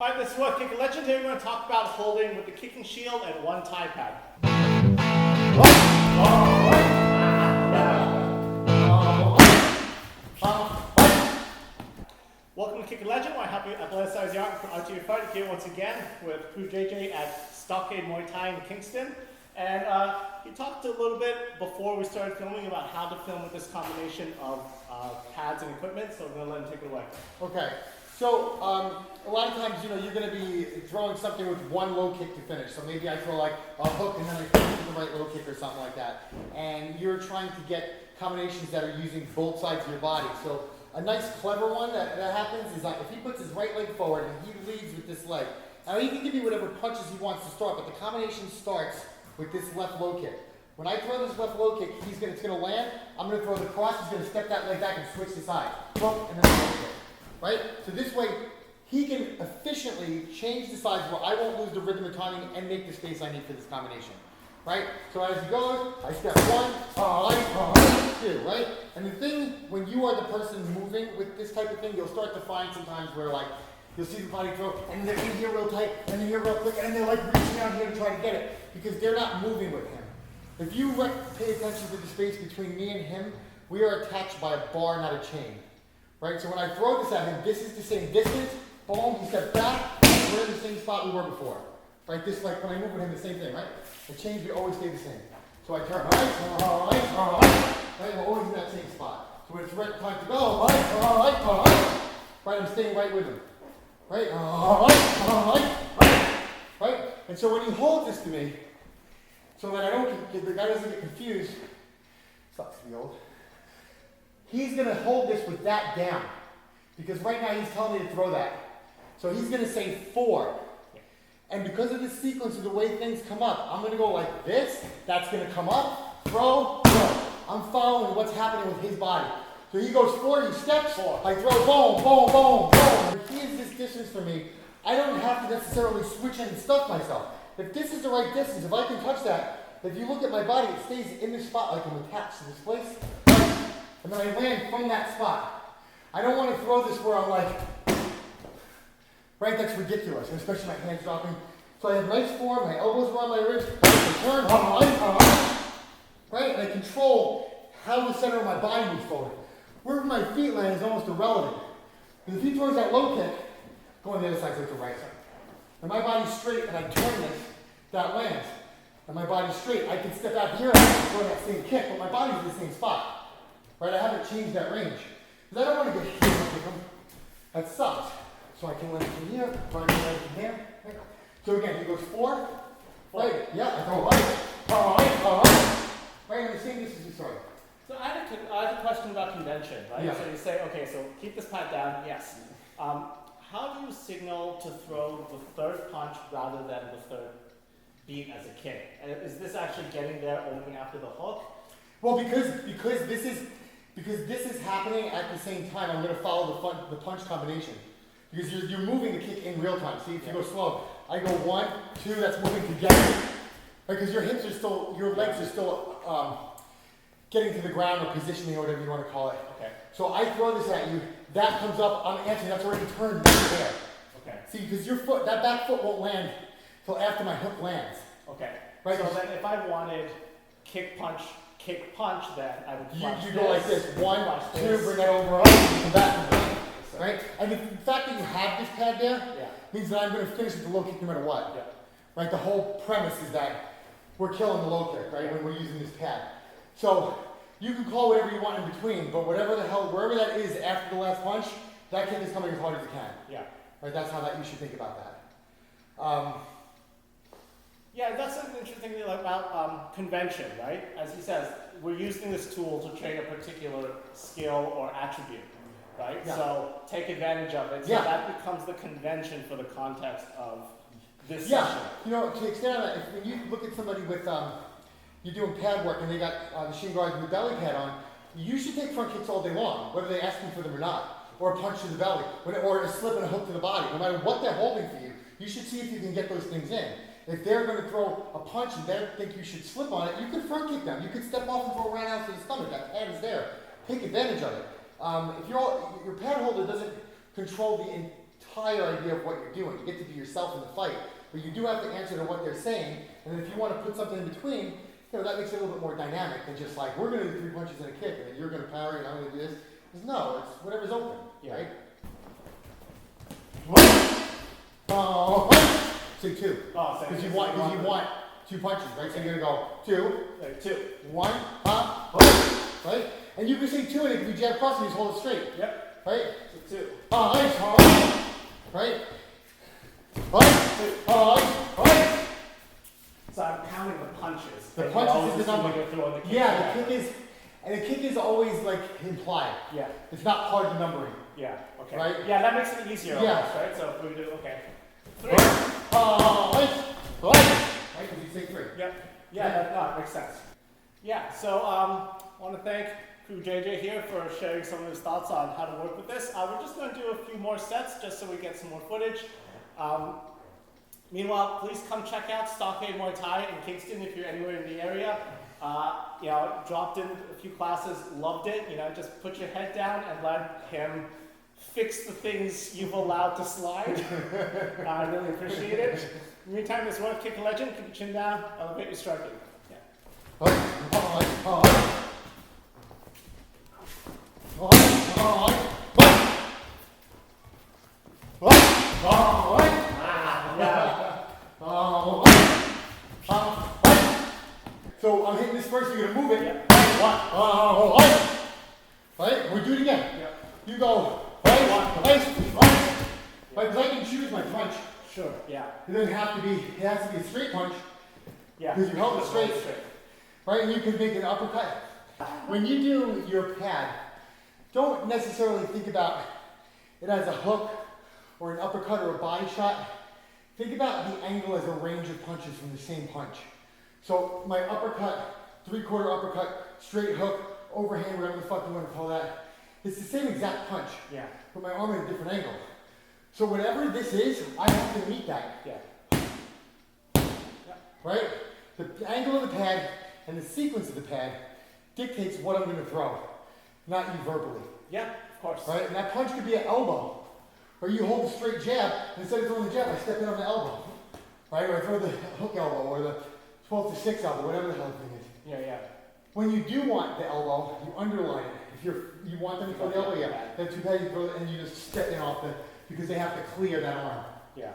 Alright, this is what Kick Legend. Today we're going to talk about holding with the kicking shield and one tie pad. Welcome to Kick Legend. We're happy athletize the art out your fight here once again with Kru JJ at Stockade Muay Thai in Kingston. And he talked a little bit before we started filming about how to film with this combination of pads and equipment, so we're going to let him take it away. Okay. So, a lot of times, you're going to be throwing something with one low kick to finish. So maybe I throw like a hook and then I finish with the right low kick or something like that. And you're trying to get combinations that are using both sides of your body. So a nice clever one that happens is like if he puts his right leg forward and he leads with this leg. Now he can give you whatever punches he wants to start, but the combination starts with this left low kick. When I throw this left low kick, it's going to land. I'm going to throw the cross. He's going to step that leg back and switch the side. Boom, and then low kick. Right? So this way, he can efficiently change the sides where I won't lose the rhythm and timing and make the space I need for this combination. Right? So as he goes, I step one, two, right? And the thing, when you are the person moving with this type of thing, you'll start to find sometimes where like, you'll see the body throw, and they're in here real tight, and then here real quick, and they're like reaching out here to try to get it, because they're not moving with him. If you pay attention to the space between me and him, we are attached by a bar, not a chain. Right, so when I throw this at him, this is the same distance, boom, he steps back, we're in the same spot we were before. Right, this like when I move with him, the same thing, right? The chains, we always stay the same. So I turn, right, we're always in that same spot. So when it's right time to go, right, I'm staying right with him. Right, right, and so when he holds this to me, so that the guy doesn't get confused, sucks to be old. He's going to hold this with that down. Because right now he's telling me to throw that. So he's going to say 4. And because of the sequence of the way things come up, I'm going to go like this. That's going to come up, throw, throw. I'm following what's happening with his body. So he goes 4, he steps, I throw, boom, boom, boom, boom. If he is this distance for me, I don't have to necessarily switch in and stuff myself. If this is the right distance, if I can touch that, if you look at my body, it stays in this spot like I'm attached to this place. And then I land from that spot. I don't want to throw this where I'm like, right, that's ridiculous, especially my hands dropping. So I have nice form, my elbows are on my wrist, I turn, right, and I control how the center of my body moves forward. Where my feet land is almost irrelevant. And if he throws that low kick, go on the other side, so it's the right side. And my body's straight, and I turn this, that lands. And my body's straight, I can step out here and throw that same kick, but my body's in the same spot. Right, I haven't changed that range. Because I don't want to get hit with him. That sucks. So I can land from here, or I can land from here. Right. So again, he goes 4. Right, yeah, I go right, and the same distance you started. So I have a question about convention, right? Yeah. So you say, okay, so keep this pad down, yes. How do you signal to throw the third punch rather than the third beat as a kick? And is this actually getting there only after the hook? Well, because this is happening at the same time, I'm going to follow the punch combination. Because you're moving the kick in real time. See, if you go slow, I go 1, 2, that's moving together. Because your hips are still, your legs are still getting to the ground or positioning or whatever you want to call it. Okay. So I throw this at you, that comes up, I'm answering, that's already turned right there. Okay. See, because your foot, that back foot won't land until after my hook lands. Okay. Right? So then if I wanted kick punch, then I would you go like this, 1, 2, bring that over up, and come back. Right? And the fact that you have this pad there means that I'm going to finish with the low kick no matter what. Yeah. Right? The whole premise is that we're killing the low kick, right? When we're using this pad. So you can call whatever you want in between, but whatever the hell, wherever that is after the last punch, that kick is coming as hard as it can. Yeah. Right? That's how you should think about that. Yeah, that's an interesting thing about convention, right? As he says, we're using this tool to train a particular skill or attribute, right? Yeah. So take advantage of it. So that becomes the convention for the context of this session. To extend on that, when you look at somebody with, you're doing pad work and they got machine guards with belly pad on, you should take front kicks all day long, whether they ask you for them or not. Or a punch to the belly, or a slip and a hook to the body. No matter what they're holding for you, you should see if you can get those things in. If they're going to throw a punch and they think you should slip on it, you could front kick them. You could step off and throw right out to the stomach. That pad is there. Take advantage of it. If your pad holder doesn't control the higher idea of what you're doing. You get to be yourself in the fight, but you do have to answer to what they're saying. And then if you want to put something in between, that makes it a little bit more dynamic than just like, we're going to do 3 punches and a kick, and then you're going to parry, and I'm going to do this. Because no, it's whatever's open, right? Oh, say 2. Oh, because you want 2 punches, right? So you're going to go 2, 2, 1, pop, right? And you can say 2, and it can be jab cross, and you just hold it straight. Yep. Right? So 2. Right? So I'm counting the punches. The punches is the number. The kick. Yeah, the kick is always like implied. Yeah. It's not part of the numbering. Yeah. Okay. Right? Yeah, that makes it easier. Yeah. Almost, right. So if we do 3. Right? Because you say 3. Yep. Yeah, that makes sense. Yeah. So I want to thank Kru JJ here for sharing some of his thoughts on how to work with this. We're just going to do a few more sets just so we get some more footage. Meanwhile, please come check out Stockade Muay Thai in Kingston if you're anywhere in the area. Dropped in a few classes, loved it. Just put your head down and let him fix the things you've allowed to slide. I really appreciate it. In the meantime, this one kick legend, keep your chin down, elevate your striking. So I'm hitting this first, you're gonna move it. Yeah. Right? We do it again. Yeah. You go right, because I can choose my punch. Sure. Yeah. It doesn't have to be, it has to be a straight punch. Yeah. Because you held it straight. Right? And you can make an uppercut. When you do your pad, don't necessarily think about it as a hook or an uppercut or a body shot. Think about the angle as a range of punches from the same punch. So my uppercut, 3/4 uppercut, straight hook, overhand, whatever the fuck you want to call that, it's the same exact punch. Yeah. But my arm at a different angle. So whatever this is, I have to meet that. Yeah. Right? The angle of the pad and the sequence of the pad dictates what I'm going to throw, not you verbally. Yeah, of course. Right? And that punch could be an elbow, or you hold a straight jab, and instead of throwing the jab, I step in on the elbow. Right? Or I throw the hook elbow, or the 12 to 6 elbow, whatever the hell the thing is. Yeah, yeah. When you do want the elbow, you underline it. If you want them to throw the elbow, yeah. Then too bad you throw it and you just step in off the, because they have to clear that arm. Yeah.